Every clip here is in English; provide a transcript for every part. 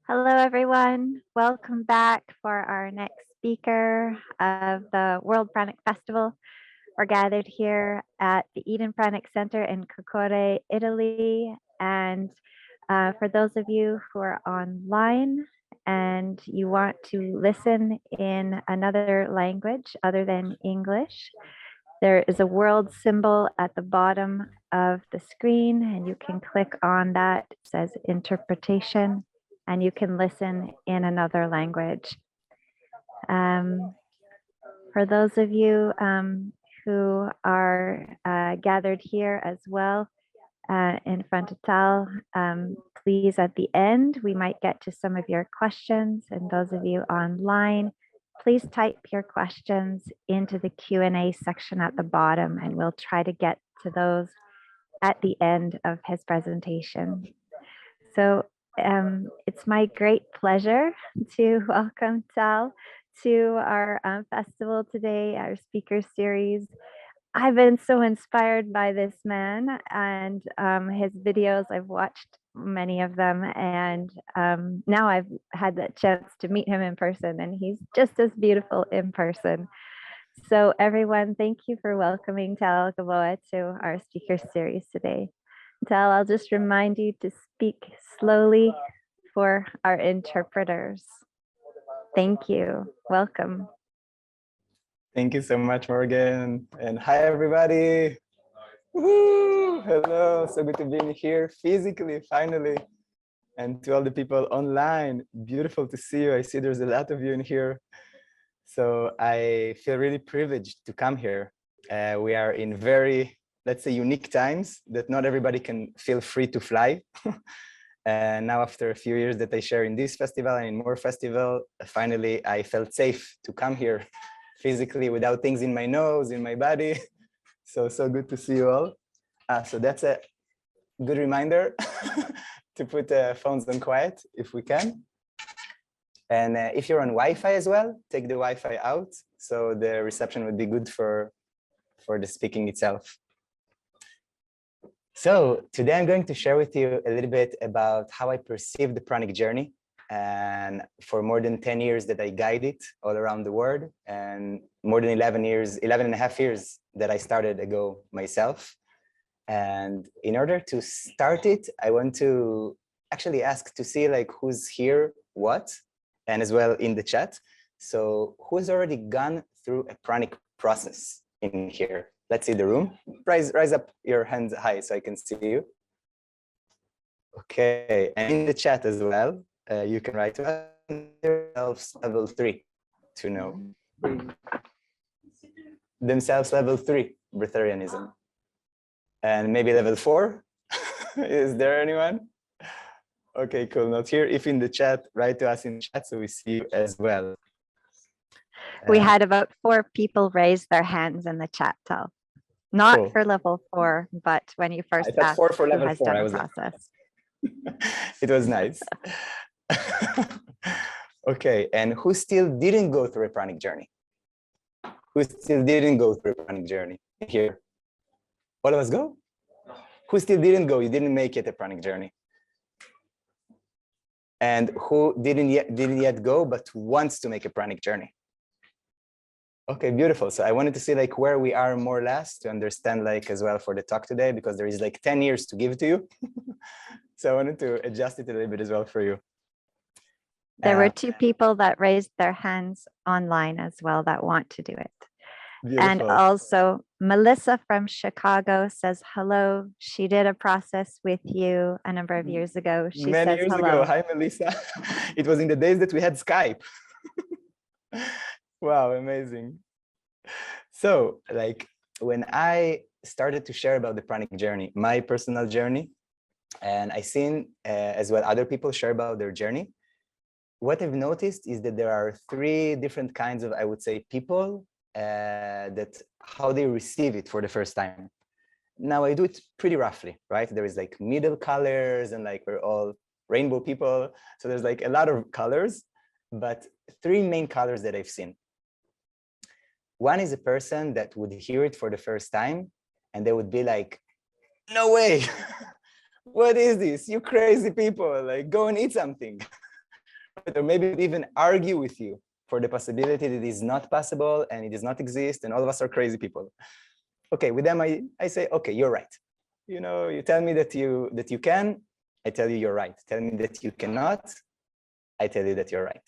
Hello, everyone. Welcome back for our next speaker of the World Pranic Festival. We're gathered here at the Eden Pranic Center in Crotone, Italy. And for those of you who are online and you want to listen in another language other than English, there is a world symbol at the bottom of the screen, and you can click on that. It says interpretation, and you can listen in another language. For those of you who are gathered here as well in front of Tal, please at the end, we might get to some of your questions. And those of you online, please type your questions into the Q&A section at the bottom, and we'll try to get to those at the end of his presentation. So it's my great pleasure to welcome Tal to our festival today, our speaker series. I've been so inspired by this man and his videos. I've watched many of them, and now I've had the chance to meet him in person, and he's just as beautiful in person. So everyone, thank you for welcoming Tal Gilboa to our speaker series today. Tal, I'll just remind you to speak slowly for our interpreters. Thank you. Welcome. Thank you so much, Morgan. And hi, everybody. Woo! Hello, so good to be in here physically, finally. And to all the people online, beautiful to see you. I see there's a lot of you in here. So I feel really privileged to come here. We are in very, let's say, unique times that not everybody can feel free to fly. And now after a few years that I share in this festival and in more festival, finally I felt safe to come here physically without things in my nose, in my body. So good to see you all. So that's a good reminder to put phones on quiet if we can. And if you're on Wi-Fi as well, take the Wi-Fi out so the reception would be good for the speaking itself. So today I'm going to share with you a little bit about how I perceive the pranic journey. And for more than 10 years that I guide it all around the world, and more than 11 and a half years that I started ago myself. And in order to start it, I want to actually ask to see like who's here, what, and as well in the chat. So who's already gone through a pranic process in here? Let's see the room. Rise up your hands high so I can see you. Okay, and in the chat as well, you can write to themselves level 3 to know. Themselves level 3, Breatharianism. And maybe level 4? Is there anyone? Okay, cool, not here. If in the chat, write to us in the chat so we see you as well. We had about 4 people raise their hands in the chat, Tal. Not cool. For level 4, but when you first asked 4 for level who has 4. done the process. It was nice. Okay, and who still didn't go through a pranic journey? Who still didn't go through a pranic journey here? All of us go? Who still didn't go? You didn't make it a pranic journey. And who didn't yet go but wants to make a pranic journey? Okay, beautiful. So I wanted to see like where we are more or less to understand like as well for the talk today, because there is like 10 years to give to you. So I wanted to adjust it a little bit as well for you. There were 2 people that raised their hands online as well that want to do it. Beautiful. And also Melissa from Chicago says hello. She did a process with you a number of years ago. She Many says years hello. ago. Hi, Melissa. It was in the days that we had Skype. Wow, amazing. So like when I started to share about the pranic journey, my personal journey, and I seen as well other people share about their journey, what I've noticed is that there are 3 different kinds of, I would say, people that how they receive it for the first time. Now I do it pretty roughly, right? There is like middle colors and like we're all rainbow people. So there's like a lot of colors, but three main colors that I've seen. One is a person that would hear it for the first time and they would be like, no way, what is this? You crazy people, like go and eat something. Or maybe even argue with you for the possibility that it is not possible and it does not exist and all of us are crazy people. Okay, with them I say, okay, you're right. You know, you tell me that you can, I tell you you're right. Tell me that you cannot, I tell you that you're right.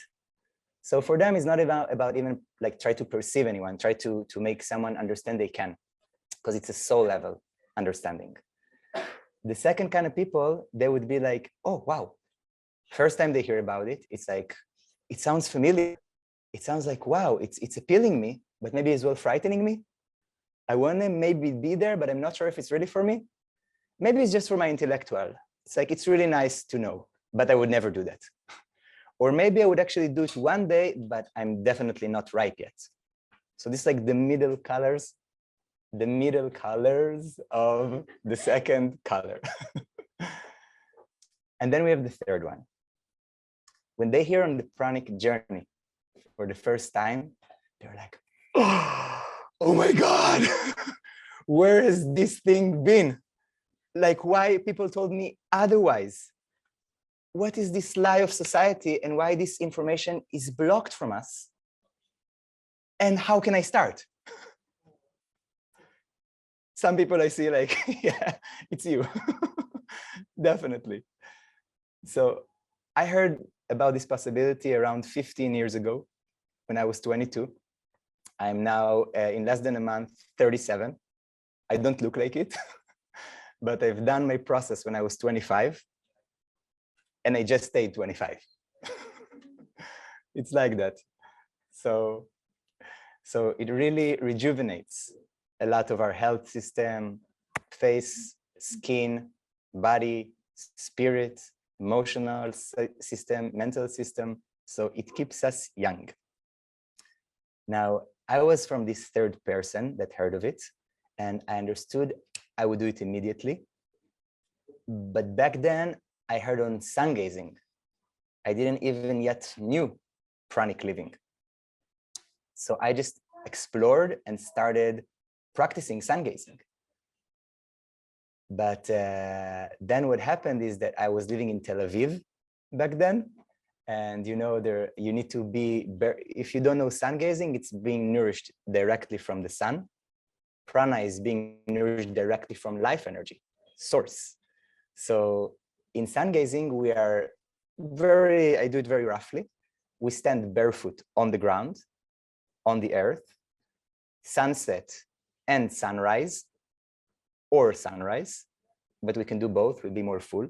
So for them, it's not about even like try to perceive anyone, try to make someone understand they can, because it's a soul level understanding. The second kind of people, they would be like, oh, wow. First time they hear about it, it's like, it sounds familiar. It sounds like, wow, it's appealing me, but maybe as well frightening me. I want to maybe be there, but I'm not sure if it's really for me. Maybe it's just for my intellectual. It's like, it's really nice to know, but I would never do that. Or maybe I would actually do it one day, but I'm definitely not ripe yet. So this is like the middle colors of the second color. And then we have the third one. When they hear on the pranic journey for the first time, they're like, oh my God, where has this thing been? Like, why people told me otherwise? What is this lie of society and why this information is blocked from us? And how can I start? Some people I see like, yeah, it's you, definitely. So I heard about this possibility around 15 years ago when I was 22. I'm now in less than a month, 37. I don't look like it, but I've done my process when I was 25 and I just stayed 25. It's like that. So it really rejuvenates a lot of our health system, face, skin, body, spirit, emotional system, mental system. So it keeps us young. Now, I was from this third person that heard of it, and I understood I would do it immediately. But back then, I heard on sun gazing. I didn't even yet knew pranic living. So I just explored and started practicing sun gazing. But then what happened is that I was living in Tel Aviv back then. And you know, you need to be, if you don't know sun gazing, it's being nourished directly from the sun. Prana is being nourished directly from life energy, source. So in sun gazing, I do it very roughly. We stand barefoot on the ground, on the earth, sunset and sunrise, or sunrise, but we can do both, we'll be more full.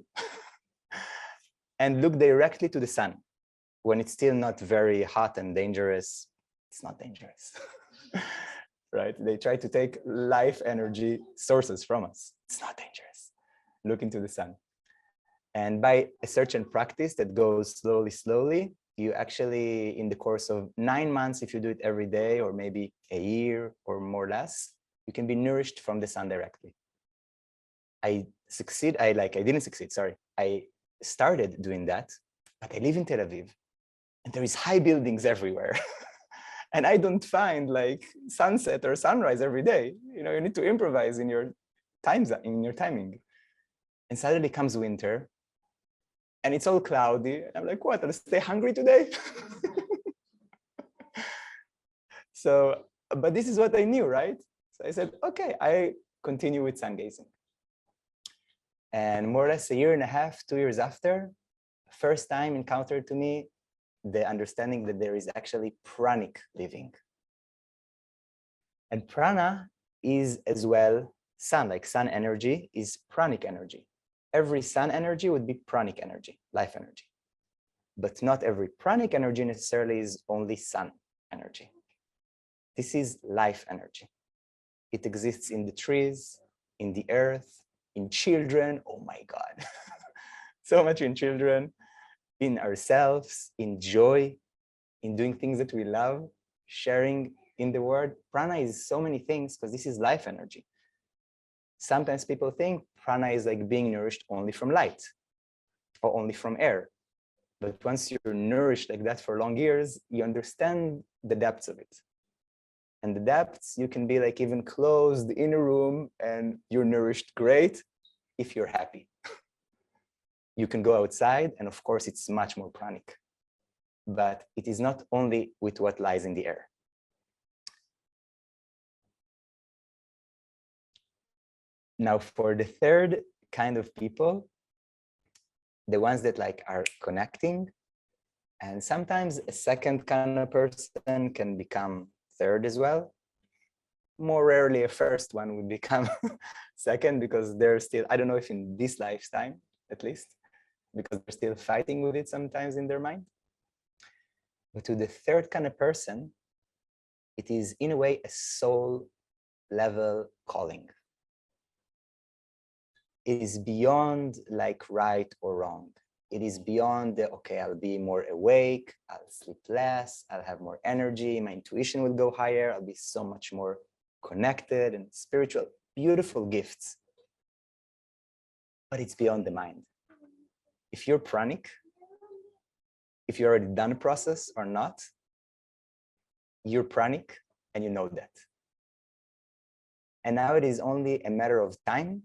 And look directly to the sun. When it's still not very hot and dangerous, it's not dangerous, right? They try to take life energy sources from us. It's not dangerous. Look into the sun. And by a certain practice that goes slowly, slowly, you actually, in the course of 9 months, if you do it every day, or maybe a year or more or less, you can be nourished from the sun directly. I didn't succeed, sorry. I started doing that, but I live in Tel Aviv and there is high buildings everywhere. And I don't find like sunset or sunrise every day. You know, you need to improvise in your timing. And suddenly comes winter and it's all cloudy. I'm like, what, I'll stay hungry today? So, but this is what I knew, right? So I said, okay, I continue with sun gazing. And more or less a year and a half, 2 years after, first time encountered to me the understanding that there is actually pranic living. And prana is as well sun, like sun energy is pranic energy. Every sun energy would be pranic energy, life energy. But not every pranic energy necessarily is only sun energy. This is life energy. It exists in the trees, in the earth, in children. Oh my God. So much in children, in ourselves, in joy, in doing things that we love, sharing in the world. Prana is so many things because this is life energy. sometimes people think prana is like being nourished only from light or only from air. But once you're nourished like that for long years, you understand the depths of it. And the depths, you can be like even closed in a room and you're nourished great if you're happy. You can go outside and of course it's much more pranic. But it is not only with what lies in the air. Now for the third kind of people, the ones that like are connecting, and sometimes a second kind of person can become third as well. More rarely a first one would become second because they're still, I don't know if in this lifetime at least, because they're still fighting with it sometimes in their mind. But to the third kind of person, it is in a way a soul level calling. It is beyond like right or wrong. It is beyond the, okay, I'll be more awake, I'll sleep less, I'll have more energy, my intuition will go higher, I'll be so much more connected and spiritual, beautiful gifts. But it's beyond the mind. If you're pranic, if you already done a process or not, you're pranic and you know that. And now it is only a matter of time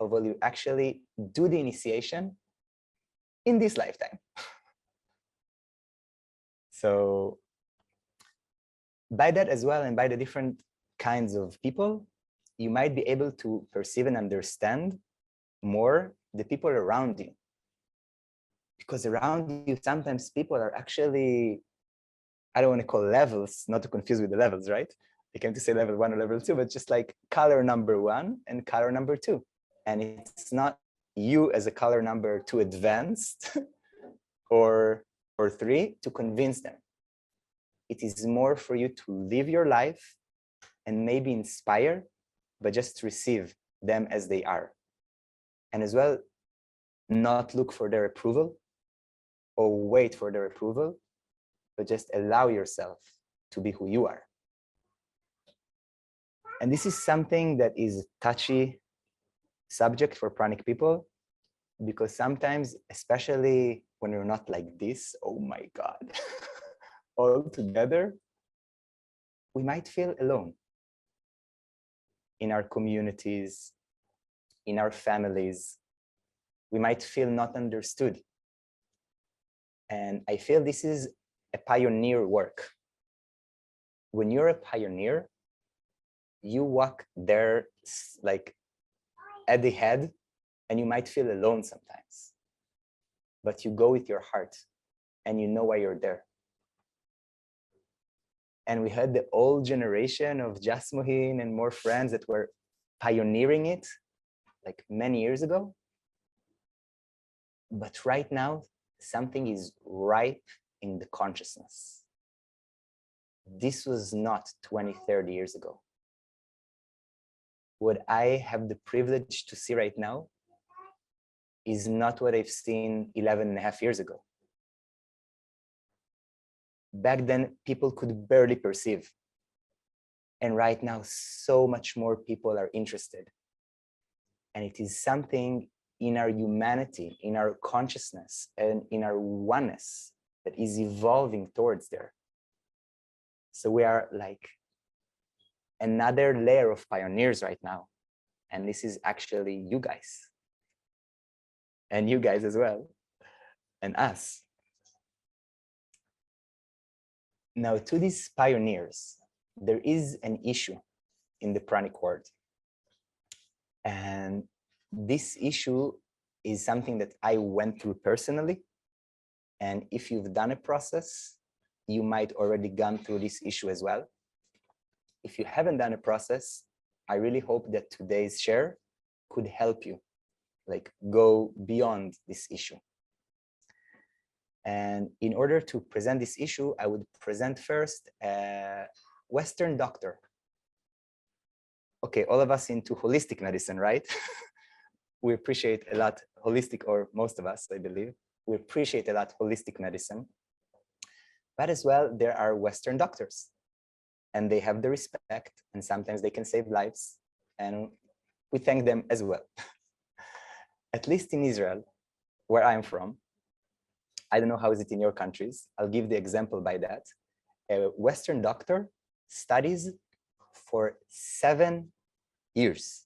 of will you actually do the initiation in this lifetime. So by that as well, and by the different kinds of people, you might be able to perceive and understand more the people around you. Because around you, sometimes people are actually, I don't want to call levels, not to confuse with the levels, right? I came to say level 1 or level 2, but just like color number 1 and color number 2. And it's not you as a color number 2 advanced or 3 to convince them. It is more for you to live your life and maybe inspire, but just receive them as they are. And as well, not look for their approval or wait for their approval, but just allow yourself to be who you are. And this is something that is a touchy subject for pranic people, because sometimes, especially when you're not like this, oh my God, all together, we might feel alone in our communities, in our families. We might feel not understood. And I feel this is a pioneer work. When you're a pioneer, you walk there like at the head, and you might feel alone sometimes. But you go with your heart and you know why you're there. And we had the old generation of Jasmuhin and more friends that were pioneering it like many years ago. But right now, something is ripe in the consciousness. This was not 20, 30 years ago. What I have the privilege to see right now is not what I've seen 11 and a half years ago. Back then, people could barely perceive. And right now, so much more people are interested. And it is something in our humanity, in our consciousness, and in our oneness that is evolving towards there. So we are like another layer of pioneers right now. And this is actually you guys. And you guys as well. And us. Now, to these pioneers, there is an issue in the pranic world. And this issue is something that I went through personally. And if you've done a process, you might already gone through this issue as well. If you haven't done a process, I really hope that today's share could help you like go beyond this issue. And in order to present this issue, I would present first a Western doctor. Okay, all of us into holistic medicine, right? We appreciate a lot holistic, or most of us, I believe, we appreciate a lot holistic medicine. But as well, there are Western doctors, and they have the respect, and sometimes they can save lives. And we thank them as well. At least in Israel, where I'm from, I don't know how is it in your countries. I'll give the example by that. A Western doctor studies for 7 years.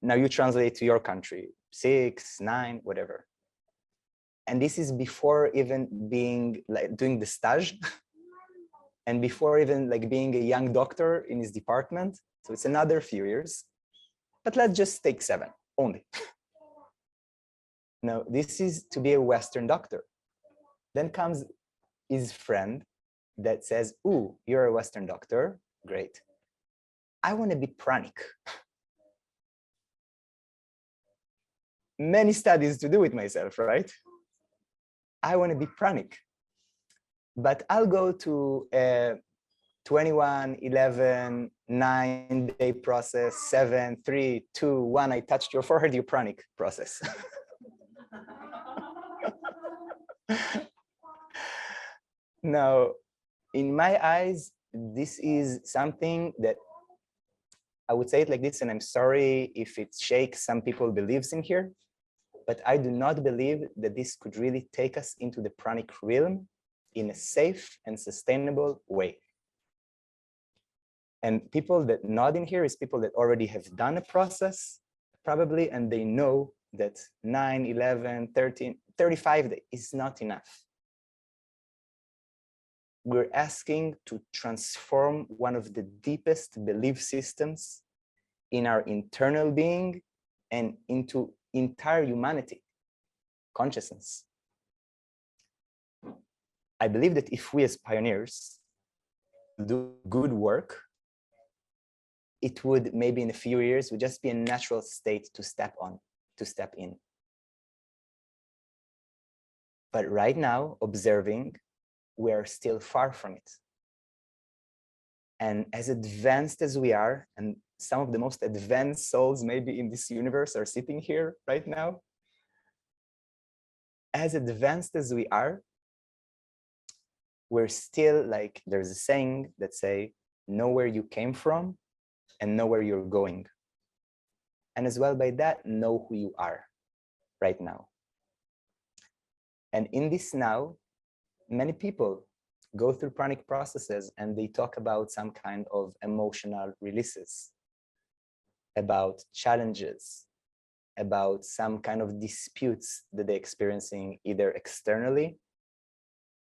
Now you translate to your country, 6, 9, whatever. And this is before even being like doing the stage and before even like being a young doctor in his department. So it's another few years, but let's just take 7 only. Now this is to be a Western doctor. Then comes his friend that says, ooh, you're a Western doctor, great. I want to be Pranic. Many studies to do with myself, right? I want to be Pranic. But I'll go to a 21, 11, 9-day process, 7, 3, 2, 1, I touched your forehead, you Pranic process. Now, in my eyes, this is something that I would say it like this, and I'm sorry if it shakes some people's beliefs in here, but I do not believe that this could really take us into the pranic realm in a safe and sustainable way. And people that nod in here is people that already have done a process, probably, and they know that 9, 11, 13, 35 days is not enough. We're asking to transform one of the deepest belief systems in our internal being and into entire humanity, consciousness. I believe that if we as pioneers do good work, it would maybe in a few years would just be a natural state to step in. But right now, observing, we are still far from it. And as advanced as we are, and some of the most advanced souls maybe in this universe are sitting here right now, as advanced as we are, we're still like, there's a saying that say, know where you came from and know where you're going. And as well by that, know who you are right now. And in this now, many people go through pranic processes and they talk about some kind of emotional releases, about challenges, about some kind of disputes that they're experiencing either externally,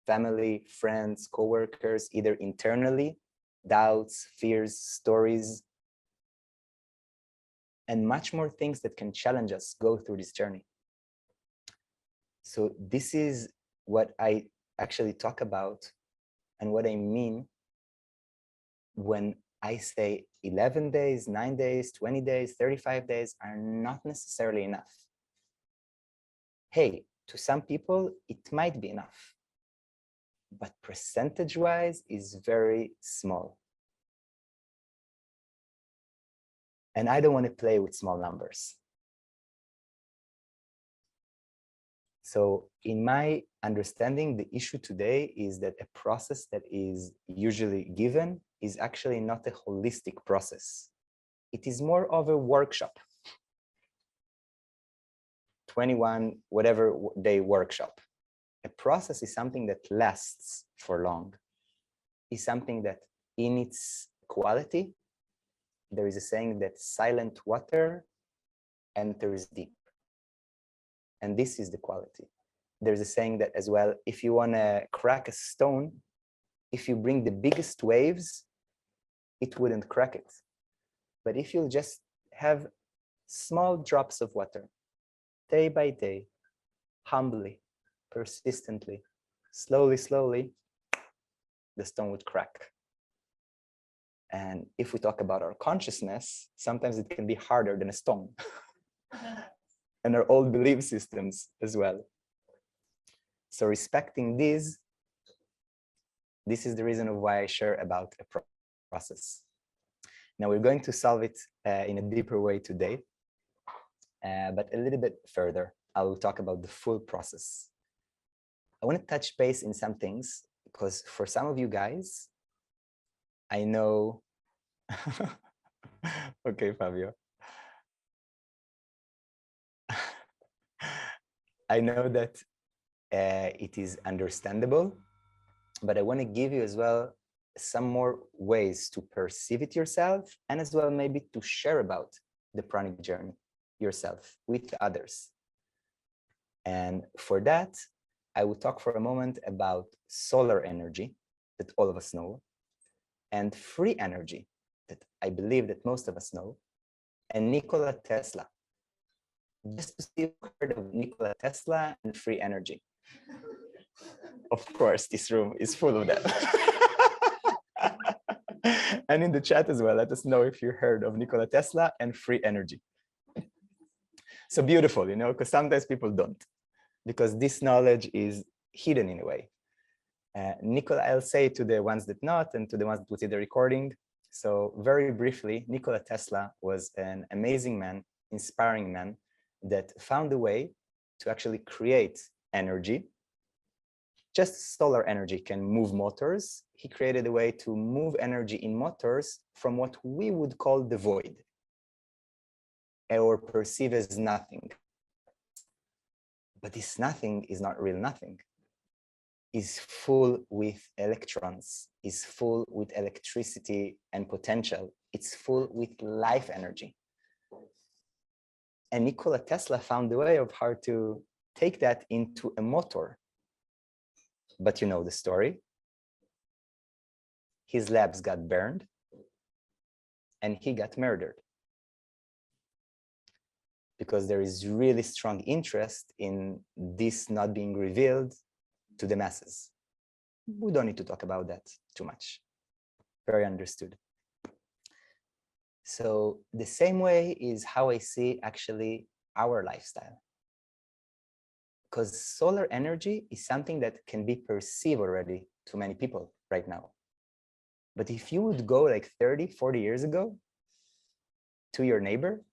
family, friends, coworkers, either internally, doubts, fears, stories, and much more things that can challenge us go through this journey. So this is what I actually talk about and what I mean when I say 11 days, 9 days, 20 days, 35 days are not necessarily enough. Hey, to some people, it might be enough, but percentage-wise is very small. And I don't want to play with small numbers. So in my understanding, the issue today is that a process that is usually given is actually not a holistic process. It is more of a workshop. 21, whatever day workshop. A process is something that lasts for long. Is something that in its quality, there is a saying that silent water enters deep. And this is the quality. There's a saying that as well, if you want to crack a stone, if you bring the biggest waves, it wouldn't crack it. But if you'll just have small drops of water, day by day, humbly, persistently, slowly, slowly, the stone would crack. And if we talk about our consciousness, sometimes it can be harder than a stone. And our old belief systems as well. So respecting this is the reason of why I share about a process. Now we're going to solve it in a deeper way today, but a little bit further, I will talk about the full process. I want to touch base in some things because for some of you guys, I know Okay, Fabio. I know that it is understandable, but I want to give you as well some more ways to perceive it yourself, and as well maybe to share about the pranic journey yourself with others. And for that, I will talk for a moment about solar energy that all of us know, and free energy that I believe that most of us know, and Nikola Tesla. Just to see if you heard of Nikola Tesla and free energy. Of course, this room is full of them. And in the chat as well, let us know if you heard of Nikola Tesla and free energy. So beautiful, you know, because sometimes people don't, because this knowledge is hidden in a way. Nikola, I'll say to the ones that not and to the ones that will see the recording. So very briefly, Nikola Tesla was an amazing man, inspiring man that found a way to actually create energy. Just solar energy can move motors. He created a way to move energy in motors from what we would call the void or perceive as nothing. But this nothing is not real nothing. Is full with electrons, is full with electricity and potential. It's full with life energy. And Nikola Tesla found a way of how to take that into a motor. But you know the story. His labs got burned and he got murdered. Because there is really strong interest in this not being revealed to the masses. We don't need to talk about that too much. Very understood. So the same way is how I see actually our lifestyle. Because solar energy is something that can be perceived already to many people right now. But if you would go like 30, 40 years ago to your neighbor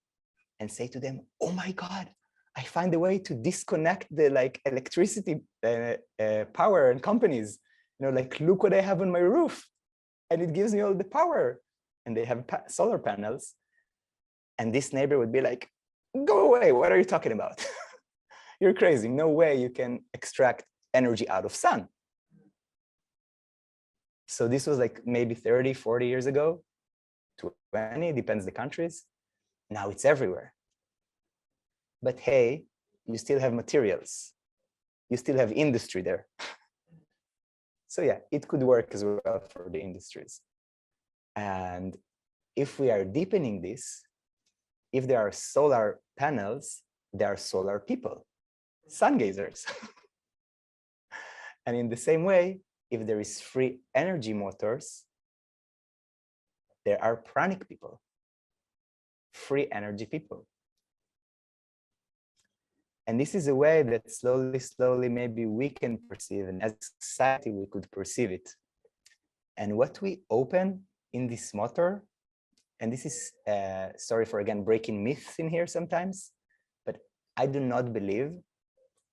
and say to them, oh my God, I find a way to disconnect the like electricity power and companies, you know, like look what I have on my roof and it gives me all the power. And they have solar panels. And this neighbor would be like, go away, what are you talking about? You're crazy, no way you can extract energy out of sun. So this was like maybe 30, 40 years ago, 20, depends the countries. Now it's everywhere. But hey, you still have materials. You still have industry there. So yeah, it could work as well for the industries. And if we are deepening this, if there are solar panels, there are solar people, sun gazers. And in the same way, if there is free energy motors, there are pranic people, free energy people. And this is a way that slowly, slowly, maybe we can perceive, and as a society, we could perceive it. And what we open in this motor, and this is, sorry for again breaking myths in here sometimes, but I do not believe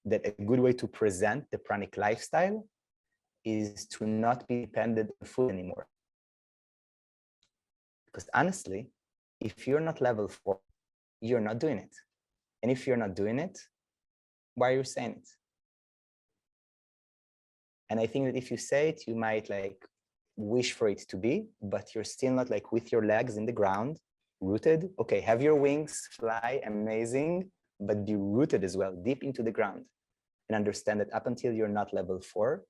that a good way to present the pranic lifestyle is to not be dependent on food anymore. Because honestly, if you're not level 4, you're not doing it. And if you're not doing it, why are you saying it? And I think that if you say it, you might like wish for it to be, but you're still not like with your legs in the ground, rooted. Okay, have your wings, fly, amazing, but be rooted as well, deep into the ground. And understand that up until you're not level 4,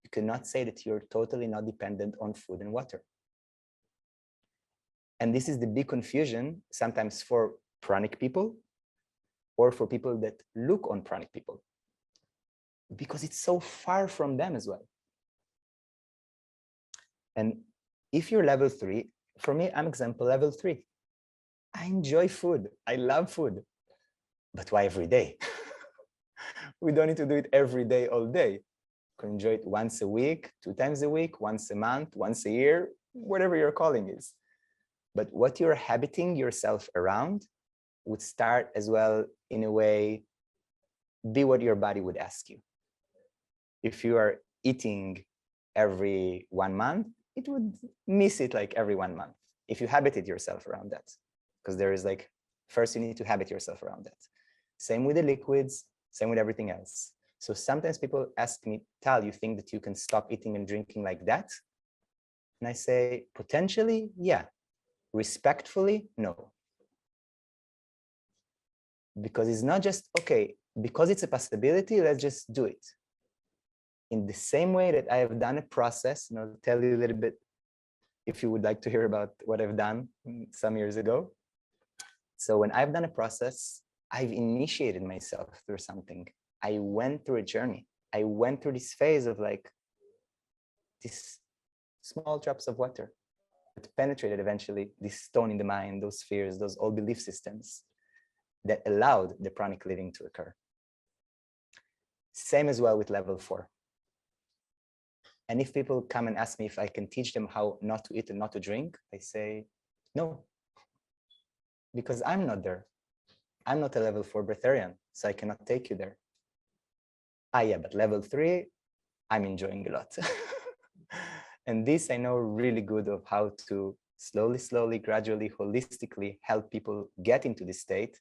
you cannot say that you're totally not dependent on food and water. And this is the big confusion sometimes for pranic people or for people that look on pranic people, because it's so far from them as well. And if you're level 3, for me, I'm example level 3. I enjoy food. I love food. But why every day? We don't need to do it every day, all day. You can enjoy it once a week, 2 times a week, once a month, once a year, whatever your calling is. But what you're habiting yourself around would start as well, in a way, be what your body would ask you. If you are eating every 1 month, it would miss it like every 1 month. if you habited yourself around that, because there is like, first you need to habit yourself around that. Same with the liquids, same with everything else. So sometimes people ask me, Tal, you think that you can stop eating and drinking like that? And I say, potentially, yeah. Respectfully, no. Because it's not just, okay, because it's a possibility, let's just do it. In the same way that I have done a process, and I'll tell you a little bit if you would like to hear about what I've done some years ago. So when I've done a process, I've initiated myself through something. I went through a journey. I went through this phase of like these small drops of water that penetrated eventually this stone in the mind, those fears, those old belief systems that allowed the pranic living to occur. Same as well with level 4. And if people come and ask me if I can teach them how not to eat and not to drink, I say, no, because I'm not there. I'm not a level 4 breatharian, so I cannot take you there. Ah, yeah, but level 3, I'm enjoying a lot. And this I know really good of how to slowly, gradually, holistically help people get into this state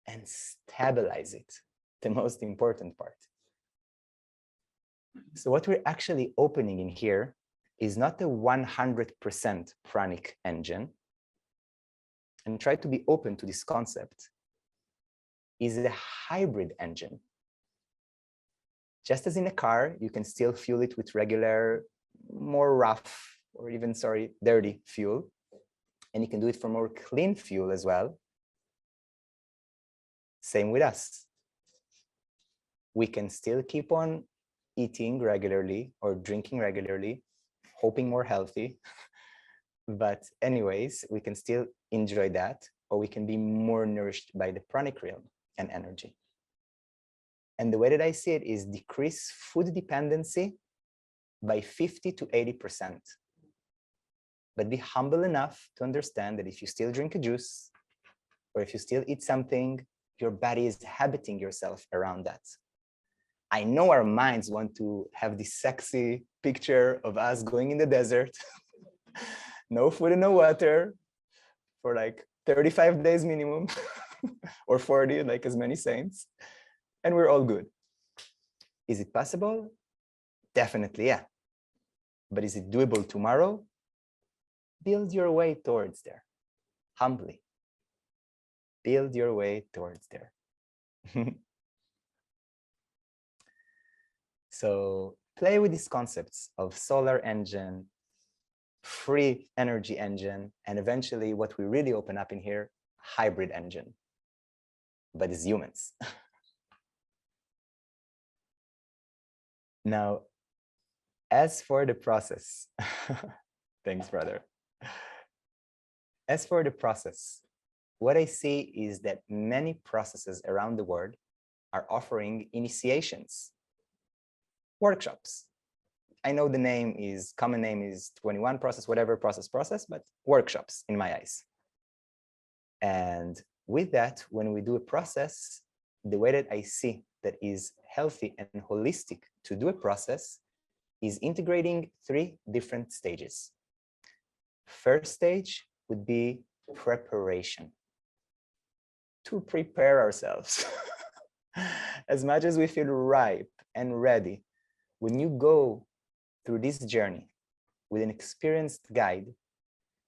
and stabilize it, the most important part. So what we're actually opening in here is not a 100% pranic engine, and try to be open to this concept, is a hybrid engine. Just as in a car, you can still fuel it with regular, more rough, or even, dirty fuel. And you can do it for more clean fuel as well. Same with us. We can still keep on eating regularly or drinking regularly, hoping more healthy. But anyways, we can still enjoy that, or we can be more nourished by the pranic realm and energy. And the way that I see it is decrease food dependency by 50 to 80%. But be humble enough to understand that if you still drink a juice, or if you still eat something, your body is habiting yourself around that. I know our minds want to have this sexy picture of us going in the desert, no food and no water, for like 35 days minimum, or 40, like as many saints, and we're all good. Is it possible? Definitely, yeah. But is it doable tomorrow? Build your way towards there, humbly. Build your way towards there. So play with these concepts of solar engine, free energy engine, and eventually what we really open up in here, hybrid engine, but as humans. Now, as for the process, thanks, brother. As for the process, what I see is that many processes around the world are offering initiations, workshops. I know the name is, common name is 21 process, whatever process, but workshops in my eyes. And with that, when we do a process, the way that I see that is healthy and holistic to do a process is integrating 3 different stages. First stage would be preparation. To prepare ourselves. As much as we feel ripe and ready, when you go through this journey with an experienced guide,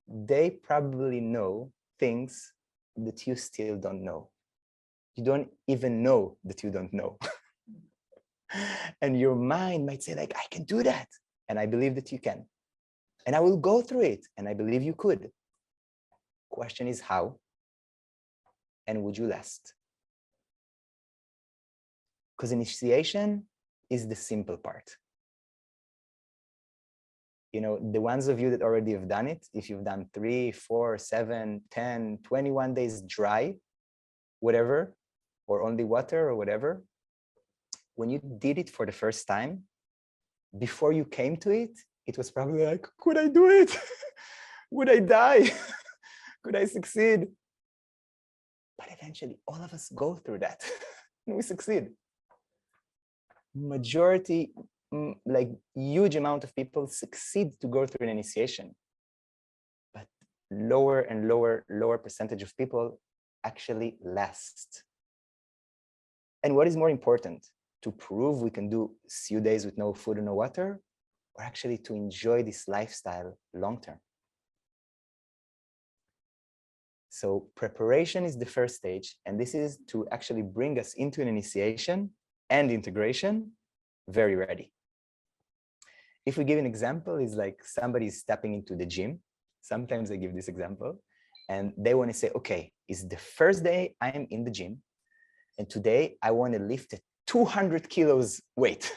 they probably know things that you still don't know. You don't even know that you don't know. And your mind might say like, I can do that. And I believe that you can. And I will go through it. And I believe you could. Question is how? And would you last? Because initiation is the simple part. You know, the ones of you that already have done it, if you've done 3, 4, 7, 10, 21 days dry, whatever, or only water or whatever, when you did it for the first time, before you came to it, it was probably like, could I do it? Would I die? Could I succeed? But eventually, all of us go through that and we succeed. Majority, like huge amount of people succeed to go through an initiation. But lower and lower percentage of people actually last. And what is more important, to prove we can do a few days with no food and no water, or actually to enjoy this lifestyle long term? So preparation is the first stage, and this is to actually bring us into an initiation and integration very ready. If we give an example, is like somebody's stepping into the gym. Sometimes I give this example, and they want to say, okay, it's the first day I'm in the gym, and today I want to lift a 200 kilos weight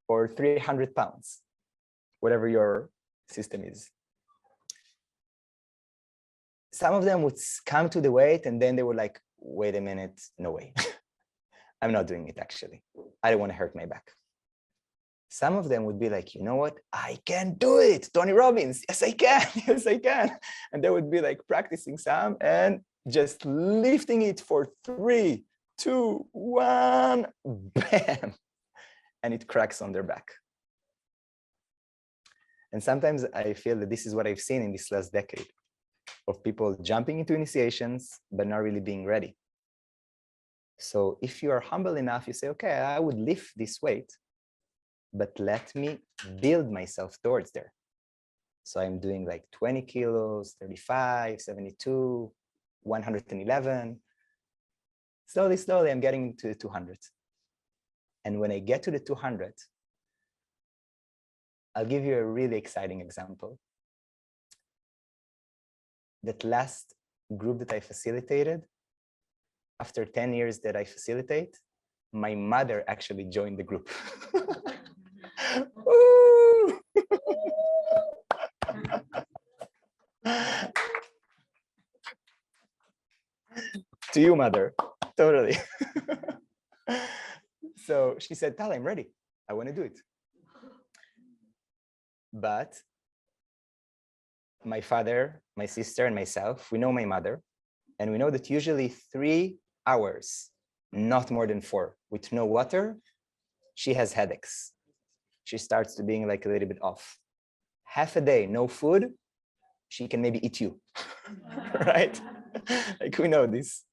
or 300 pounds, whatever your system is. Some of them would come to the weight and then they were like, wait a minute, no way. I'm not doing it actually. I don't want to hurt my back. Some of them would be like, you know what? I can do it. Tony Robbins, yes, I can. Yes, I can. And they would be like practicing some and just lifting it for 3, 2, 1, bam. And it cracks on their back. And sometimes I feel that this is what I've seen in this last decade of people jumping into initiations, but not really being ready. So if you are humble enough, you say, okay, I would lift this weight, but let me build myself towards there. So I'm doing like 20 kilos, 35, 72, 111. Slowly, slowly, I'm getting to the 200. And when I get to the 200, I'll give you a really exciting example. That last group that I facilitated, after 10 years that I facilitate, my mother actually joined the group. To you, mother, totally. So she said, Tal, I'm ready. I want to do it. But my father, my sister, and myself, we know my mother, and we know that usually 3 hours, not more than 4, with no water, she has headaches. She starts to being like a little bit off. Half a day, no food, she can maybe eat you, right? Like we know this.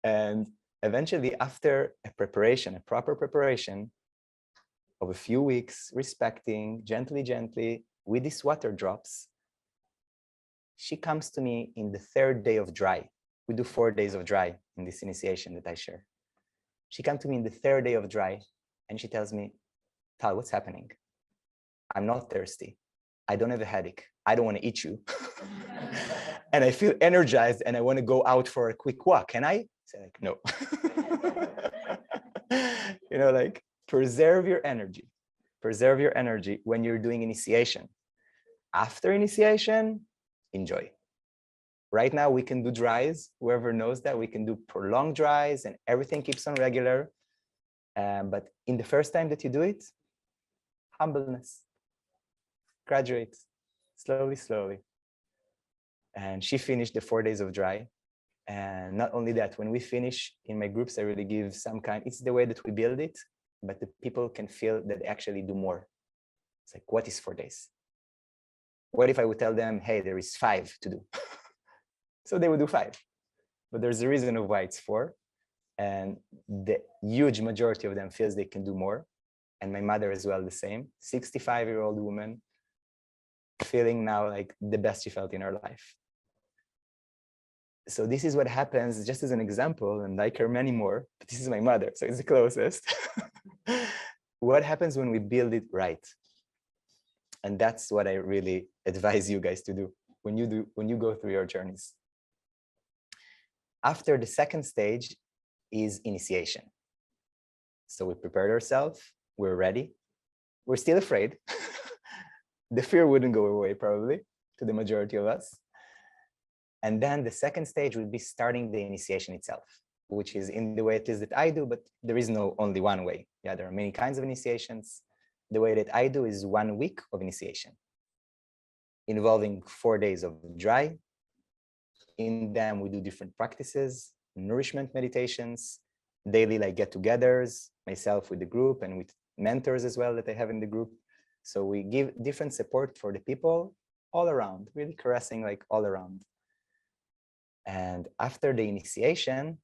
And eventually after a preparation, a proper preparation of a few weeks, respecting, gently, with these water drops, she comes to me in the 3rd day of dry. We do 4 days of dry in this initiation that I share. She comes to me in the 3rd day of dry and she tells me, Tal, what's happening? I'm not thirsty. I don't have a headache. I don't want to eat you. And I feel energized and I want to go out for a quick walk. Can I? Say like, no. You know, like preserve your energy. Preserve your energy when you're doing initiation. After initiation, enjoy. Right now, we can do dries. Whoever knows that, we can do prolonged dries and everything keeps on regular. But in the first time that you do it, humbleness. Graduate slowly, slowly. And she finished the 4 days of dry. And not only that, when we finish in my groups, I really give some kind, it's the way that we build it, but the people can feel that they actually do more. It's like, what is 4 days? What if I would tell them, hey, there is 5 to do? So they would do 5. But there's a reason of why it's 4. And the huge majority of them feels they can do more. And my mother as well, the same. 65-year-old woman, feeling now like the best she felt in her life. So this is what happens, just as an example, and like her many more, but this is my mother, so it's the closest. What happens when we build it right? And that's what I really advise you guys to do when you go through your journeys. After the 2nd stage is initiation. So we prepared ourselves, we're ready. We're still afraid. The fear wouldn't go away probably to the majority of us. And then the 2nd stage would be starting the initiation itself, which is in the way it is that I do, but there is no only one way. Yeah, there are many kinds of initiations. The way that I do is 1 week of initiation, involving 4 days of dry. In them, we do different practices, nourishment meditations, daily like get-togethers, myself with the group and with mentors as well that I have in the group. So we give different support for the people all around, really caressing like all around. And after the initiation,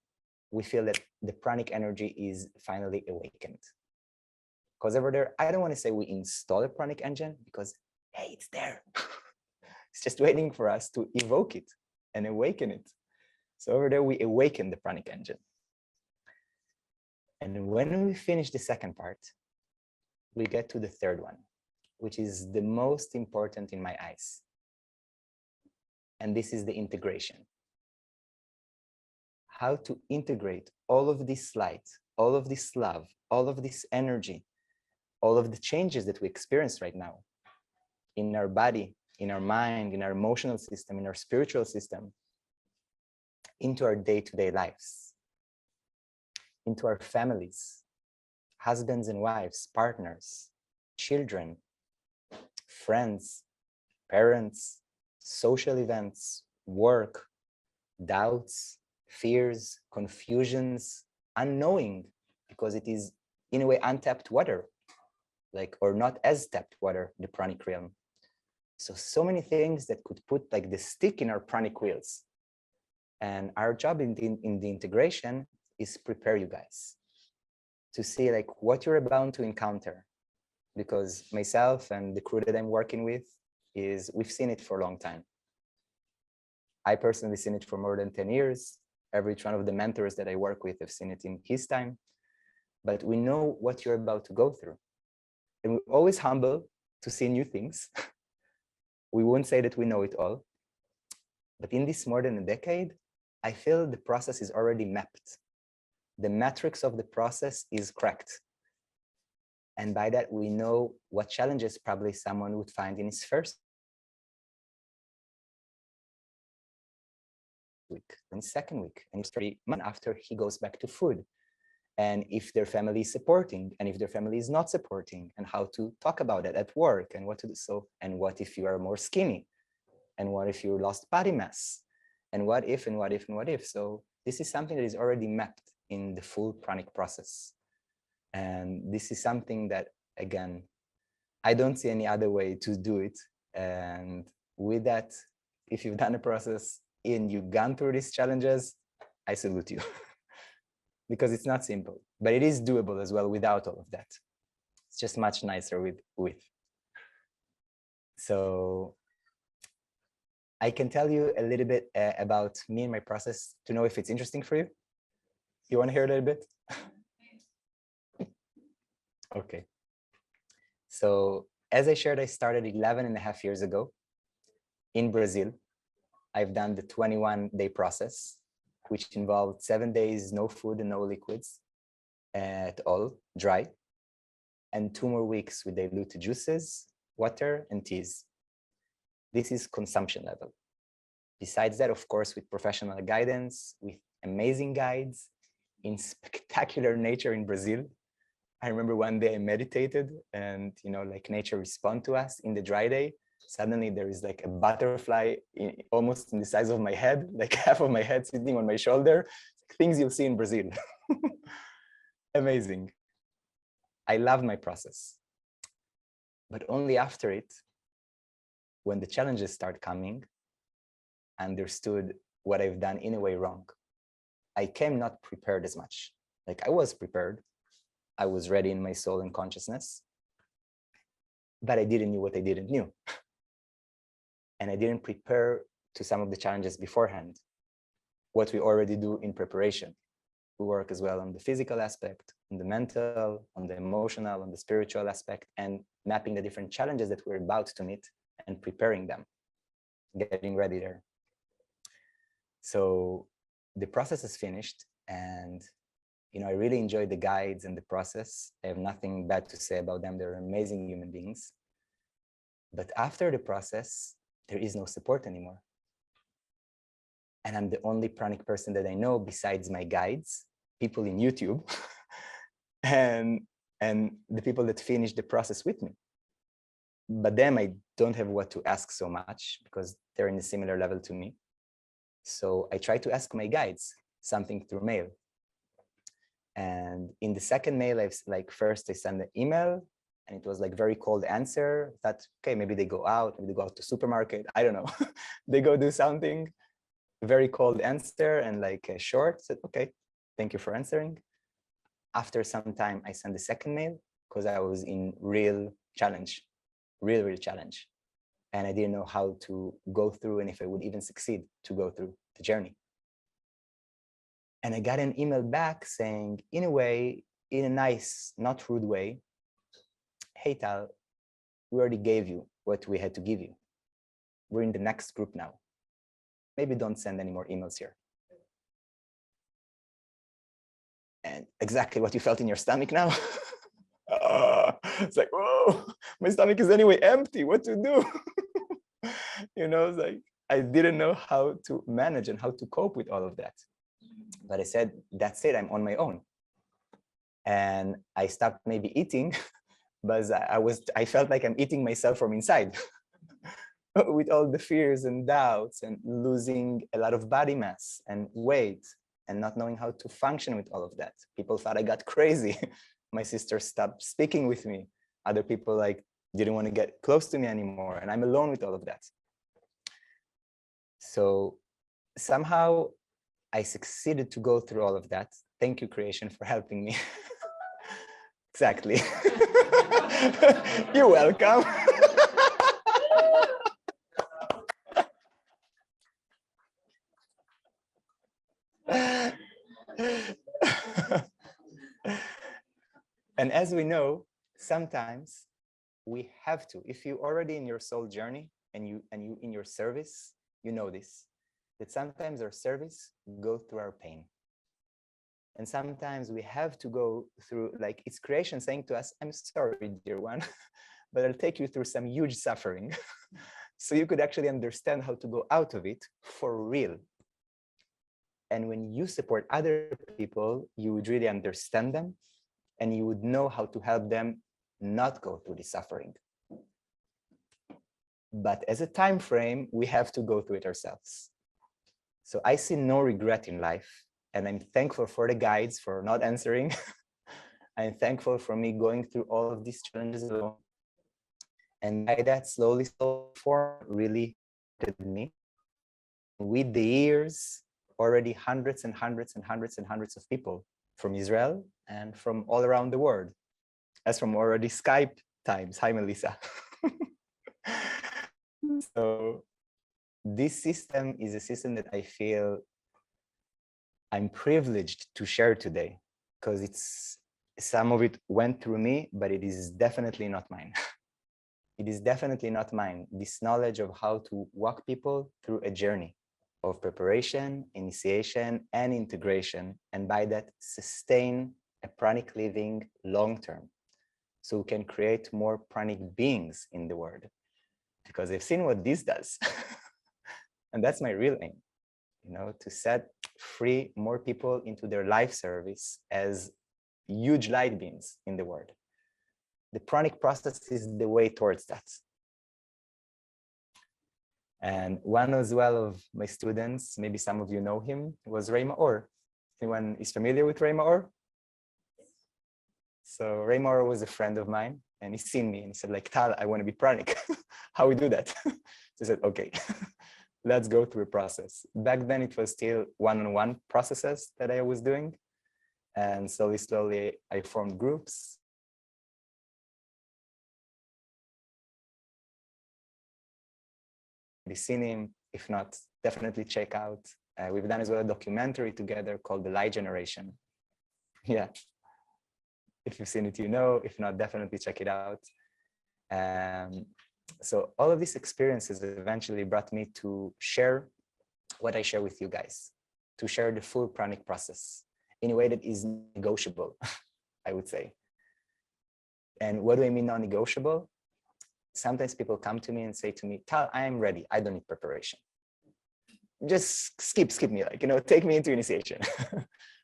we feel that the pranic energy is finally awakened. Because over there, I don't want to say we install a pranic engine because, hey, it's there. It's just waiting for us to evoke it and awaken it. So over there, we awaken the pranic engine. And when we finish the second part, we get to the third one, which is the most important in my eyes. And this is the integration. How to integrate all of this light, all of this love, all of this energy, all of the changes that we experience right now in our body, in our mind, in our emotional system, in our spiritual system, into our day-to-day lives, into our families, husbands and wives, partners, children, friends, parents, social events, work, doubts, fears, confusions, unknowing, because it is in a way untapped water, like, or not as tapped water, the pranic realm. So many things that could put like the stick in our pranic wheels. And our job in the integration is prepare you guys to see like what you're about to encounter. Because myself and the crew that I'm working with we've seen it for a long time. I personally seen it for more than 10 years. Every one of the mentors that I work with have seen it in his time. But we know what you're about to go through. And we're always humble to see new things. We won't say that we know it all. But in this more than a decade, I feel the process is already mapped. The matrix of the process is cracked. And by that, we know what challenges probably someone would find in his first week, in his second week, and 3 months after he goes back to food. And if their family is supporting, and if their family is not supporting, and how to talk about it at work, and what to do. So, and what if you are more skinny? And what if you lost body mass? And what if, and what if, and what if? So this is something that is already mapped in the full pranic process. And this is something that, again, I don't see any other way to do it. And with that, if you've done a process and you've gone through these challenges, I salute you. Because it's not simple, but it is doable as well without all of that. It's just much nicer with. So I can tell you a little bit about me and my process to know if it's interesting for you. You want to hear a little bit? Okay. So as I shared, I started 11.5 years ago in Brazil. I've done the 21-day process, which involved 7 days, no food and no liquids at all, dry, and 2 more weeks with diluted juices, water, and teas. This is consumption level. Besides that, of course, with professional guidance, with amazing guides in spectacular nature in Brazil. I remember one day I meditated and, like nature respond to us in the dry day. Suddenly there is like a butterfly almost in the size of my head, like half of my head sitting on my shoulder. Things you'll see in Brazil. Amazing. I love my process. But only after it, when the challenges start coming, I understood what I've done in a way wrong. I came not prepared as much. Like I was prepared. I was ready in my soul and consciousness, but I didn't know what I didn't know. And I didn't prepare to some of the challenges beforehand, what we already do in preparation. We work as well on the physical aspect, on the mental, on the emotional, on the spiritual aspect, and mapping the different challenges that we're about to meet and preparing them, getting ready there. So the process is finished, and I really enjoyed the guides and the process. I have nothing bad to say about them. They're amazing human beings. But after the process, there is no support anymore. And I'm the only pranic person that I know besides my guides, people in YouTube, and the people that finished the process with me. But them, I don't have what to ask so much because they're in a similar level to me. So I try to ask my guides something through mail. And in the second mail, first I send an email And it was like very cold answer that, okay, maybe they go out, maybe they go out to supermarket, I don't know. They go do something, very cold answer and like a short, said, okay, thank you for answering. After some time, I sent the second mail because I was in real challenge, real challenge. And I didn't know how to go through and if I would even succeed to go through the journey. And I got an email back saying, in a way, in a nice, not rude way, hey, Tal, we already gave you what we had to give you. We're in the next group now. Maybe don't send any more emails here. And exactly what you felt in your stomach now. It's like, whoa, my stomach is anyway empty. What to do? You know, it's like, I didn't know how to manage and how to cope with all of that. But I said, that's it, I'm on my own. And I stopped maybe eating, but I felt like I'm eating myself from inside. With all the fears and doubts and losing a lot of body mass and weight and not knowing how to function with all of that. People thought I got crazy. My sister stopped speaking with me. Other people like didn't want to get close to me anymore. And I'm alone with all of that. So somehow I succeeded to go through all of that. Thank you, creation, for helping me. Exactly. You're welcome. And as we know, sometimes we have to, if you're already in your soul journey and you in your service, you know this, that sometimes our service go through our pain. And sometimes we have to go through, like it's creation saying to us, I'm sorry, dear one, but I'll take you through some huge suffering. So you could actually understand how to go out of it for real. And when you support other people, you would really understand them and you would know how to help them not go through the suffering. But as a time frame, we have to go through it ourselves. So I see no regret in life. And I'm thankful for the guides for not answering. I'm thankful for me going through all of these challenges alone. And by that, slowly form really did me. With the years, already hundreds and hundreds and hundreds and hundreds of people from Israel and from all around the world, as from already Skype times. Hi, Melissa. So this system is a system that I feel I'm privileged to share today, because it's some of it went through me, but it is definitely not mine. It is definitely not mine. This knowledge of how to walk people through a journey of preparation, initiation, and integration, and by that sustain a pranic living long-term, so we can create more pranic beings in the world. Because I've seen what this does. And that's my real aim, you know, to set free more people into their life service as huge light beings in the world. The pranic process is the way towards that. And one as well of my students, maybe some of you know him, was Ray Maor. Anyone is familiar with Ray Maor? So Ray Maor was a friend of mine, and he's seen me and he said, like, Tal, I want to be pranic. How we do that? So I said, okay, let's go through a process. Back then it was still one-on-one processes that I was doing. And slowly, I formed groups. You've seen him, if not, definitely check out. We've done as well a documentary together called The Light Generation. Yeah. If you've seen it, you know. If not, definitely check it out. So all of these experiences eventually brought me to share what I share with you guys, to share the full pranic process in a way that is negotiable, I would say. And what do I mean non-negotiable? Sometimes people come to me and say to me, Tal, I am ready. I don't need preparation. Just skip me, like, you know, take me into initiation.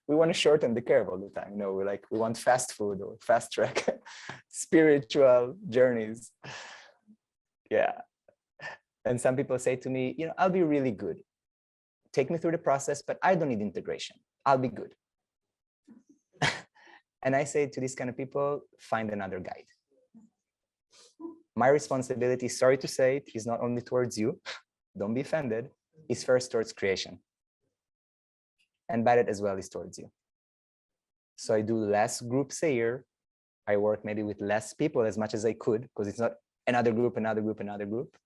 We want to shorten the curve all the time. You know, we want fast food or fast track spiritual journeys. Yeah. And some people say to me, you know, I'll be really good. Take me through the process, but I don't need integration. I'll be good. And I say to these kind of people, find another guide. my responsibility, sorry to say it, is not only towards you, don't be offended, is first towards creation. And by that as well is towards you. So I do less groups a year. I work maybe with less people as much as I could, because it's not another group, another group, another group.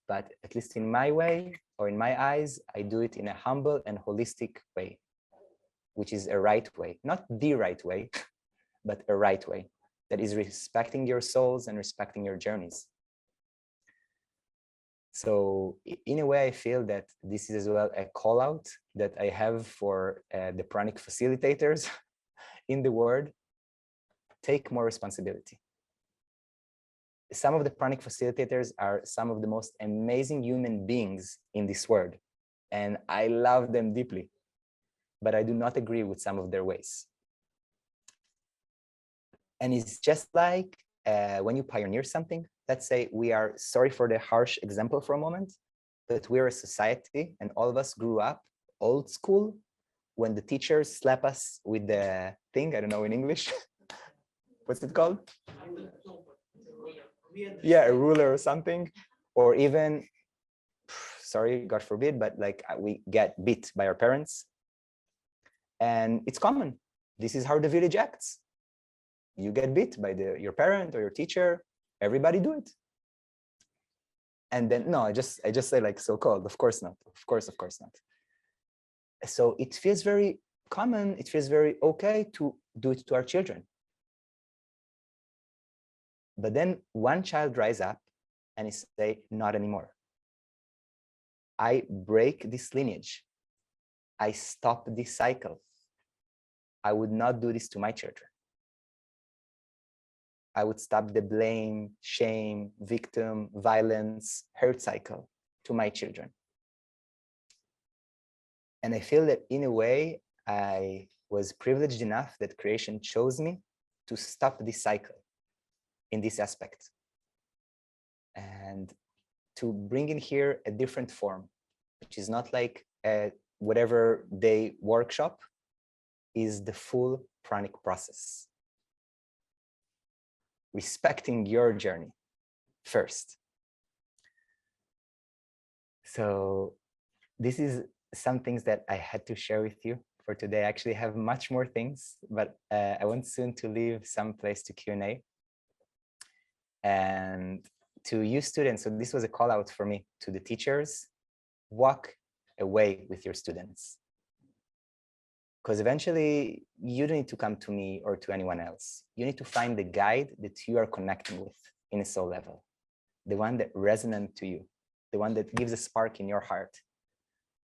But at least in my way, or in my eyes, I do it in a humble and holistic way, which is a right way, not the right way, but a right way that is respecting your souls and respecting your journeys. So in a way, I feel that this is as well a call out that I have for the Pranic facilitators in the world. Take more responsibility. Some of the Pranic facilitators are some of the most amazing human beings in this world, and I love them deeply, but I do not agree with some of their ways. And it's just like when you pioneer something, let's say we are, sorry for the harsh example for a moment, but we're a society and all of us grew up old school when the teachers slap us with the thing, I don't know in English, what's it called? Yeah, a ruler or something, or even, sorry, God forbid, but like we get beat by our parents. And it's common. This is how the village acts. You get beat by your parent or your teacher, everybody do it. And then, no, I just say like so-called, of course not, of course not. So it feels very common, it feels very okay to do it to our children. But then one child rise up and he say, not anymore. I break this lineage. I stop this cycle. I would not do this to my children. I would stop the blame, shame, victim, violence, hurt cycle to my children. And I feel that in a way, I was privileged enough that creation chose me to stop this cycle in this aspect. And to bring in here a different form, which is not like a whatever day workshop, is the full pranic process. Respecting your journey first. So this is some things that I had to share with you for today. I actually have much more things, but I want soon to leave some place to Q&A. And to you students, so this was a call out for me to the teachers, walk away with your students. Because eventually you don't need to come to me or to anyone else. You need to find the guide that you are connecting with in a soul level, the one that resonates to you, the one that gives a spark in your heart.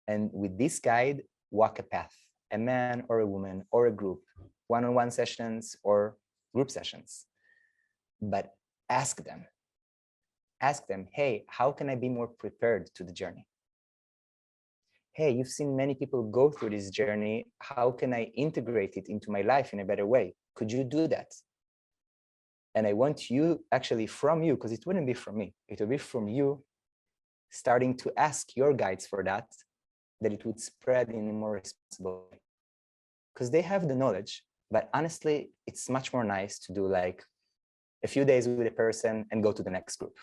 And with this guide, walk a path, a man or a woman or a group, one-on-one sessions or group sessions. But ask them, hey, how can I be more prepared to the journey? Hey, you've seen many people go through this journey. How can I integrate it into my life in a better way? Could you do that? And I want you, actually from you, because it wouldn't be from me, it would be from you starting to ask your guides for that it would spread in a more responsible way. Because they have the knowledge, but honestly, it's much more nice to do like a few days with a person and go to the next group.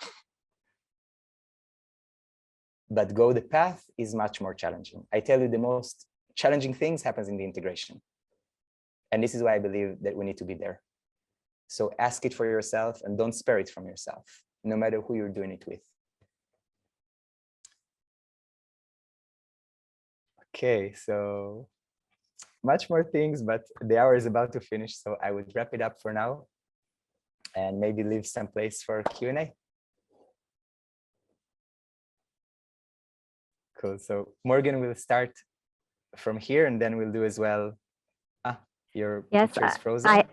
But go the path is much more challenging. I tell you, the most challenging things happens in the integration. And this is why I believe that we need to be there. So ask it for yourself and don't spare it from yourself, no matter who you're doing it with. Okay, so much more things, but the hour is about to finish. So I would wrap it up for now and maybe leave some place for Q&A. Cool. So Morgan will start from here, and then we'll do as well. Your picture's frozen.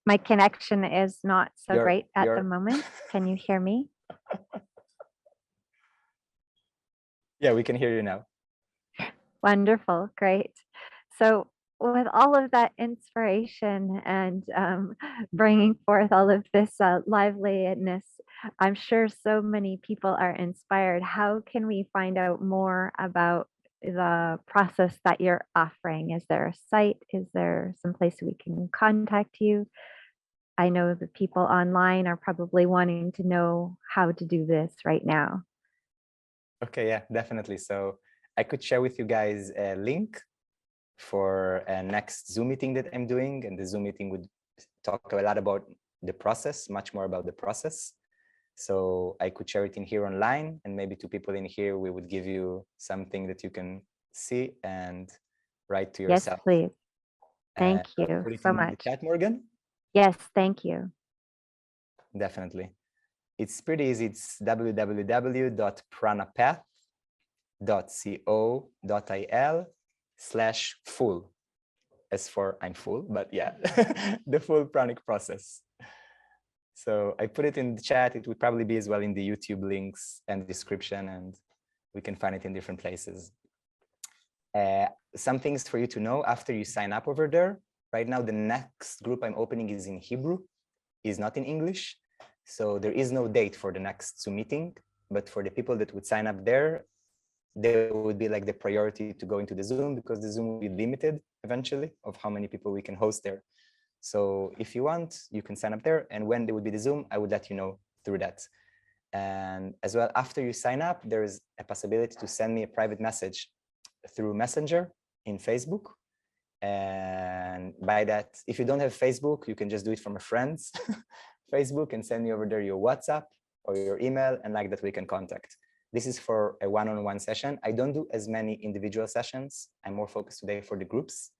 My connection is not so great at the moment. Can you hear me? Yeah, we can hear you now. Wonderful. Great. So with all of that inspiration and bringing forth all of this liveliness, I'm sure so many people are inspired. How can we find out more about the process that you're offering? Is there a site? Is there some place we can contact you? I know the people online are probably wanting to know how to do this right now. Okay, yeah, definitely. So I could share with you guys a link for a next Zoom meeting that I'm doing, and the Zoom meeting would talk a lot about the process, much more about the process. So I could share it in here online, and maybe to people in here, we would give you something that you can see and write to Yes, yourself. please. Thank I'll you put it so in the much. chat, Morgan. Yes, thank you. Definitely. It's pretty easy. It's www.pranapath.co.il/full. As for I'm full, but yeah, the full pranic process. So I put it in the chat. It would probably be as well in the YouTube links and description, and we can find it in different places. Some things for you to know after you sign up over there. Right now, the next group I'm opening is in Hebrew, is not in English. So there is no date for the next Zoom meeting, but for the people that would sign up there, they would be like the priority to go into the Zoom, because the Zoom will be limited eventually of how many people we can host there. So if you want, you can sign up there, and when there would be the Zoom, I would let you know through that. And as well, after you sign up, there's a possibility to send me a private message through Messenger in Facebook. And by that, if you don't have Facebook, you can just do it from a friend's Facebook and send me over there your WhatsApp or your email, and like that we can contact. This is for a one-on-one session. I don't do as many individual sessions. I'm more focused today for the groups.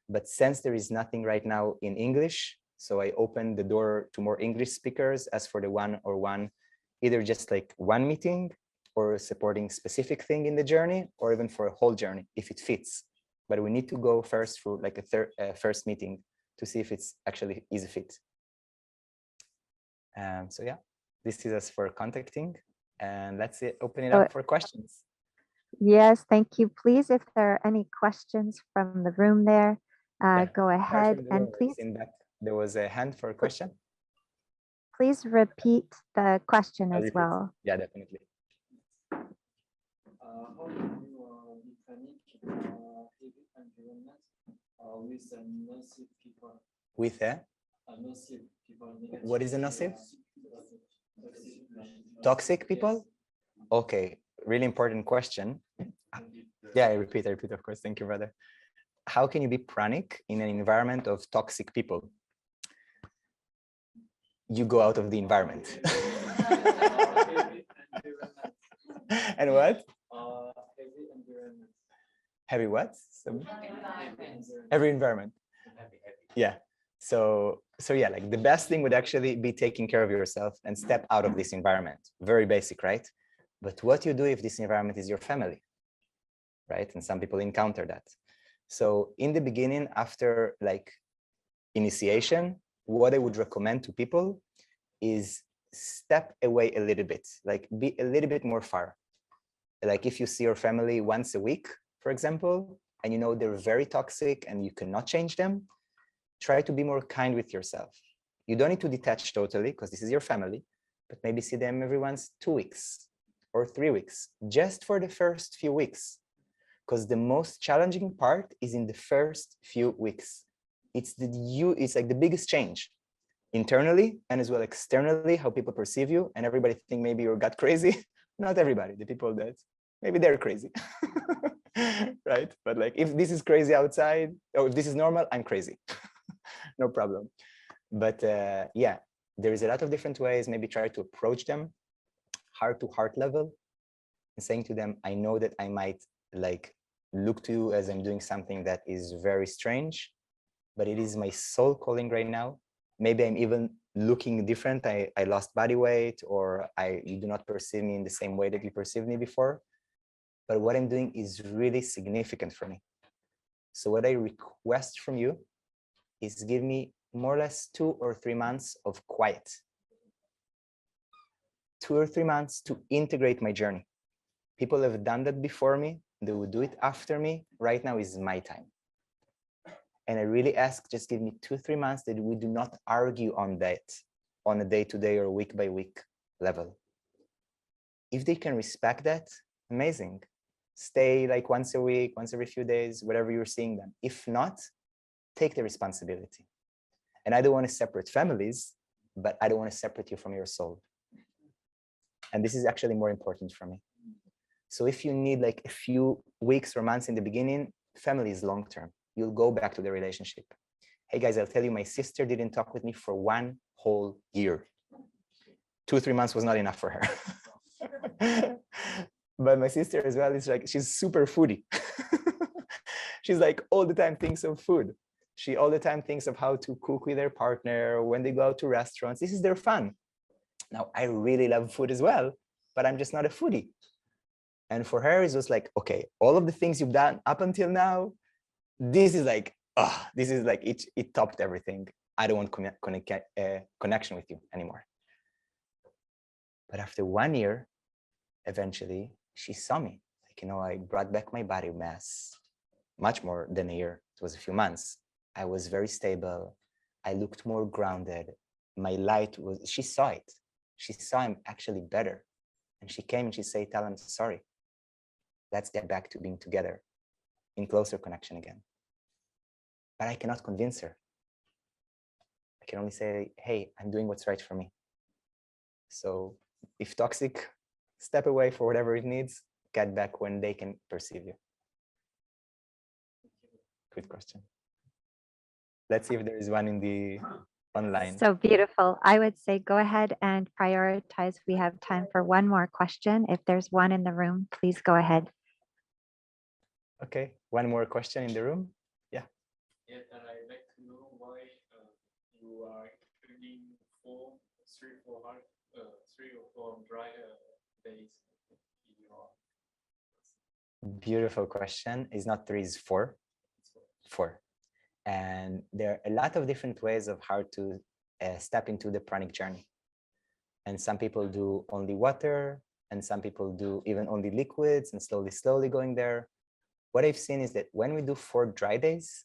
But since there is nothing right now in English, so I open the door to more English speakers as for the one-on-one, either just like one meeting or supporting specific thing in the journey, or even for a whole journey if it fits. But we need to go first through like a first meeting to see if it's actually is a fit. So yeah, this is us for contacting, and let's open it up for questions. Yes, thank you. Please, if there are any questions from the room there, Yeah, go ahead and please. There was a hand for a question. Please repeat the question I'll as repeat. well. Yeah, definitely. How can you be Pranic heavy environment with nocive people? With a? Nocive people. What is a nocive? Toxic people? Okay, really important question. Yeah, I repeat, of course. Thank you, brother. How can you be pranic in an environment of toxic people? You go out of the environment. And what? Heavy environment. Heavy what? Every environment. Yeah. So yeah, like the best thing would actually be taking care of yourself and step out of this environment. Very basic, right? But what you do if this environment is your family, right? And some people encounter that. So in the beginning, after like initiation, what I would recommend to people is step away a little bit, like be a little bit more far. Like if you see your family once a week, for example, and you know they're very toxic and you cannot change them, try to be more kind with yourself. You don't need to detach totally because this is your family, but maybe see them every once 2 weeks or 3 weeks, just for the first few weeks. Because the most challenging part is in the first few weeks. It's like the biggest change internally and as well externally, how people perceive you, and everybody think maybe you're got crazy. Not everybody, the people that maybe they're crazy, right? But like if this is crazy outside, or if this is normal, I'm crazy. No problem. But yeah, there is a lot of different ways. Maybe try to approach them heart to heart level and saying to them, I know that I might like look to you as I'm doing something that is very strange, but it is my soul calling right now. Maybe I'm even looking different. I lost body weight, or you do not perceive me in the same way that you perceived me before. But what I'm doing is really significant for me. So what I request from you is give me more or less 2 or 3 months of quiet. 2 or 3 months to integrate my journey. People have done that before me. They will do it after me. Right now is my time. And I really ask, just give me 2-3 months that we do not argue on that on a day-to-day or week-by-week level. If they can respect that, amazing. Stay like once a week, once every few days, whatever you're seeing them. If not, take the responsibility. And I don't want to separate families, but I don't want to separate you from your soul. And this is actually more important for me. So if you need like a few weeks or months in the beginning, family is long-term. You'll go back to the relationship. Hey guys, I'll tell you, my sister didn't talk with me for 1 whole year. 2-3 months was not enough for her. But my sister as well is like, she's super foodie. She's like all the time thinks of food. She all the time thinks of how to cook with her partner, when they go out to restaurants. This is their fun. Now, I really love food as well, but I'm just not a foodie. And for her, it was like, okay, all of the things you've done up until now, this is like, it topped everything. I don't want connection with you anymore. But after 1 year, eventually, she saw me. Like, you know, I brought back my body mass, much more than a year. It was a few months. I was very stable. I looked more grounded. My light was, she saw it. She saw I'm actually better. And she came and she said, Tal, I'm sorry. Let's get back to being together in closer connection again. But I cannot convince her. I can only say, hey, I'm doing what's right for me. So if toxic, step away for whatever it needs, get back when they can perceive you. Good question. Let's see if there is one in the online. So beautiful. I would say go ahead and prioritize. We have time for one more question. If there's one in the room, please go ahead. Okay, one more question in the room. Yeah. Yeah, and I'd like to know why you are including 3 or 4 dry days in your. Beautiful question. It's not 3, it's 4. 4. And there are a lot of different ways of how to step into the pranic journey. And some people do only water, and some people do even only liquids and slowly going there. What I've seen is that when we do 4 dry days,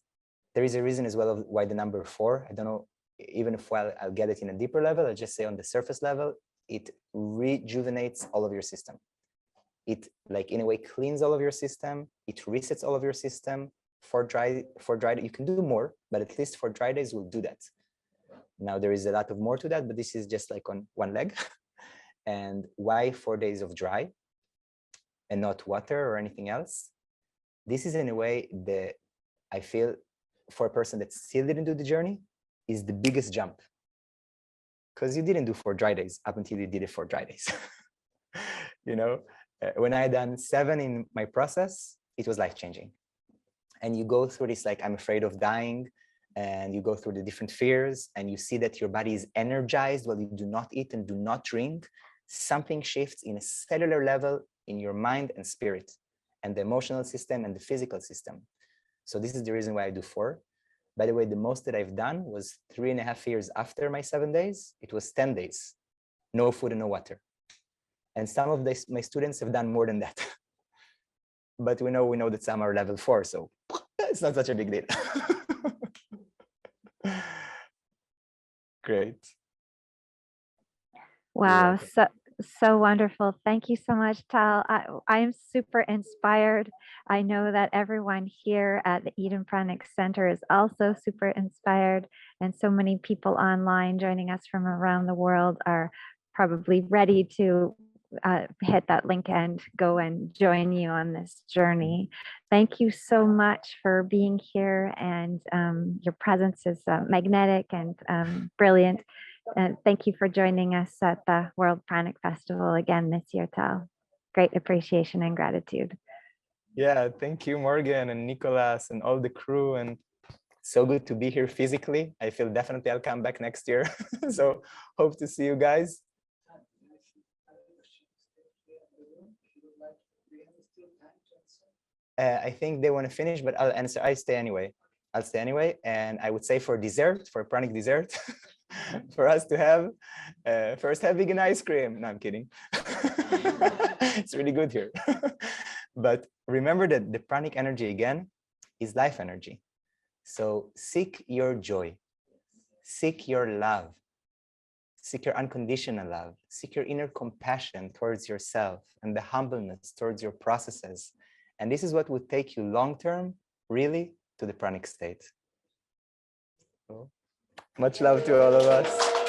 there is a reason as well of why the number 4. I don't know, even if I'll get it in a deeper level, I'll just say on the surface level, it rejuvenates all of your system. It, like, in a way, cleans all of your system. It resets all of your system. For dry, you can do more, but at least for dry days, we'll do that. Now, there is a lot of more to that, but this is just like on one leg. And why 4 days of dry and not water or anything else? This is, in a way, I feel for a person that still didn't do the journey, is the biggest jump. Because you didn't do 4 dry days up until you did it 4 dry days. You know, when I had done 7 in my process, it was life-changing. And you go through this, like, I'm afraid of dying, and you go through the different fears, and you see that your body is energized while you do not eat and do not drink. Something shifts in a cellular level in your mind and spirit, and the emotional system and the physical system. So this is the reason why I do 4. By the way, the most that I've done was 3.5 years after my 7 days. It was 10 days, no food and no water. And some of my students have done more than that. But we know that some are level 4, so it's not such a big deal. Great. Wow, so wonderful. Thank you so much, Tal. I am super inspired. I know that everyone here at the Eden Pranic Center is also super inspired, and so many people online joining us from around the world are probably ready to hit that link and go and join you on this journey. Thank you so much for being here, and your presence is magnetic and brilliant. And thank you for joining us at the World Pranic Festival again this year, Tal. Great appreciation and gratitude. Yeah, thank you, Morgan and Nicholas and all the crew. And so good to be here physically. I feel definitely I'll come back next year. So hope to see you guys. I think they want to finish, but I'll answer. I stay anyway. I'll stay anyway. And I would say for dessert, for pranic dessert, for us to have, first have vegan ice cream. No, I'm kidding. It's really good here. But remember that the pranic energy, again, is life energy. So seek your joy, seek your love, seek your unconditional love, seek your inner compassion towards yourself and the humbleness towards your processes. And this is what would take you long-term, really, to the pranic state. So, Much love to all of us.